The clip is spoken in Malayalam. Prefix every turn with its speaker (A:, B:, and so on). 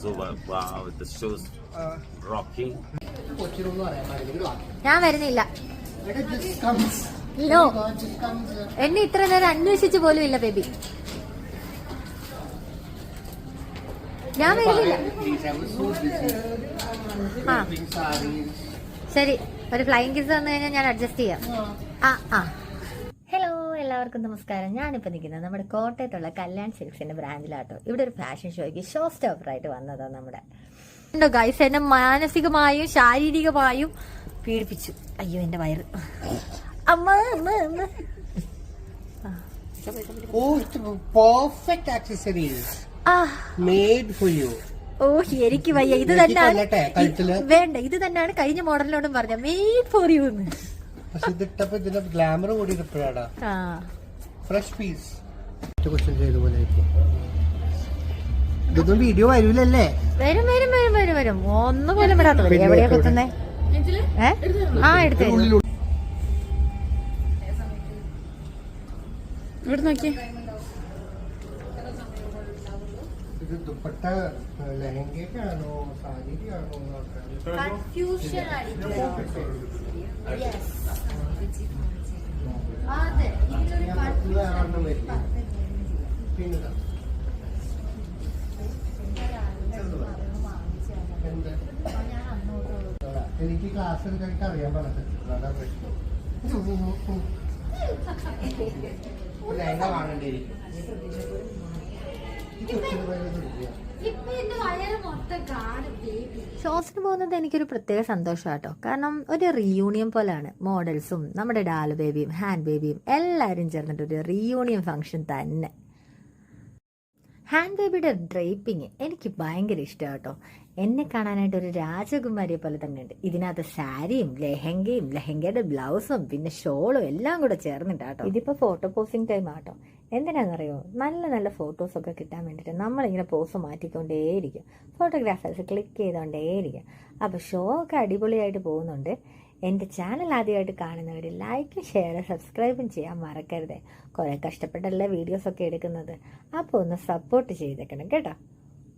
A: So wow, the show's rocking.
B: ഞാൻ വരുന്നില്ല. ലോ എന്നെ ഇത്ര നേരം അന്വേഷിച്ചു പോലും ഇല്ല ബേബി. ഞാൻ വരുന്നില്ല. ആ ശരി, ഒരു ഫ്ലൈയിങ് കിസ് വന്നു കഴിഞ്ഞാൽ ഞാൻ അഡ്ജസ്റ്റ് ചെയ്യാം. ഹലോ, എല്ലാവർക്കും നമസ്കാരം. ഞാനിപ്പോൾ നിൽക്കുന്നത് നമ്മുടെ കോട്ടയത്തുള്ള കല്യാൺ സിൽക്സിന്റെ ബ്രാഞ്ചിലാട്ടോ. ഇവിടെ ഒരു ഫാഷൻ ഷോയ്ക്ക് ഷോ സ്റ്റോപ്പറായിട്ട് വന്നതാണ് നമ്മുടെ ഗൈസ്. എന്നെ മാനസികമായും ശാരീരികമായും പീഡിപ്പിച്ചു. അയ്യോ എന്റെ വയറ്. അമ്മ അമ്മ അമ്മ.
C: Perfect accessories made for you.
B: ഓ എനിക്ക് വയ്യ. ഇത് തന്നെയാണ് വേണ്ട. ഇത് തന്നെയാണ് കഴിഞ്ഞ മോഡലിനോടും പറഞ്ഞ മെയ്ഡ് ഫോർ യു എന്ന്.
C: ഇതിട്ടപ്പോ ഇതിന്റെ ഗ്ലാമർ കൂടി ഫ്രഷ് പീസ്. ഇതൊന്നും വീഡിയോ വരൂലല്ലേ?
B: വരും വരും വരും വരും വരും. ഒന്നുപോലും വിടാത്ത വരും. എവിടെയാ കുത്തുന്നേ? എടുത്തു ഇവിടെ നോക്കിയേ.
C: ഇത് ദുപ്പട്ട ലഹങ്കയാണോ സാരിയാണോ?
B: കൺഫ്യൂഷൻ
C: എനിക്ക് ക്ലാസ് എടുക്കാൻ അറിയാൻ പാടില്ല. ലഹങ്ക കാണേണ്ടിയിരിക്കും.
B: ഷോസിന് പോകുന്നത് എനിക്കൊരു പ്രത്യേക സന്തോഷമാട്ടോ. കാരണം ഒരു റീയൂണിയൻ പോലെയാണ്. മോഡൽസും നമ്മുടെ ഡാൽ ബേബിയും ഹാൻഡ് ബേബിയും എല്ലാവരും ചേർന്നിട്ട് ഒരു റീയൂണിയൻ ഫംഗ്ഷൻ തന്നെ. ഹാൻഡ് ബേബിയുടെ ഡ്രേപ്പിങ് എനിക്ക് ഭയങ്കര ഇഷ്ടമാണ് കേട്ടോ. എന്നെ കാണാനായിട്ട് ഒരു രാജകുമാരിയെ പോലെ തന്നെ ഉണ്ട്. ഇതിനകത്ത് സാരിയും ലെഹങ്കയും ലെഹങ്കയുടെ ബ്ലൗസും പിന്നെ ഷോളും എല്ലാം കൂടെ ചേർന്നിട്ടാട്ടോ. ഇതിപ്പോൾ ഫോട്ടോ പോസിങ് ടൈം ആട്ടോ. എന്തിനാണെന്നറിയോ? നല്ല നല്ല ഫോട്ടോസൊക്കെ കിട്ടാൻ വേണ്ടിയിട്ട് നമ്മളിങ്ങനെ പോസ് മാറ്റിക്കൊണ്ടേയിരിക്കും. ഫോട്ടോഗ്രാഫേഴ്സ് ക്ലിക്ക് ചെയ്തുകൊണ്ടേയിരിക്കും. അപ്പോൾ ഷോ ഒക്കെ അടിപൊളിയായിട്ട് പോകുന്നുണ്ട്. എൻ്റെ ചാനൽ ആദ്യമായിട്ട് കാണുന്നവർ ലൈക്കും ഷെയറും സബ്സ്ക്രൈബും ചെയ്യാൻ മറക്കരുത്. കുറേ കഷ്ടപ്പെട്ടല്ലേ വീഡിയോസൊക്കെ എടുക്കുന്നത്. അപ്പോൾ ഒന്ന് സപ്പോർട്ട് ചെയ്തേക്കണം കേട്ടോ.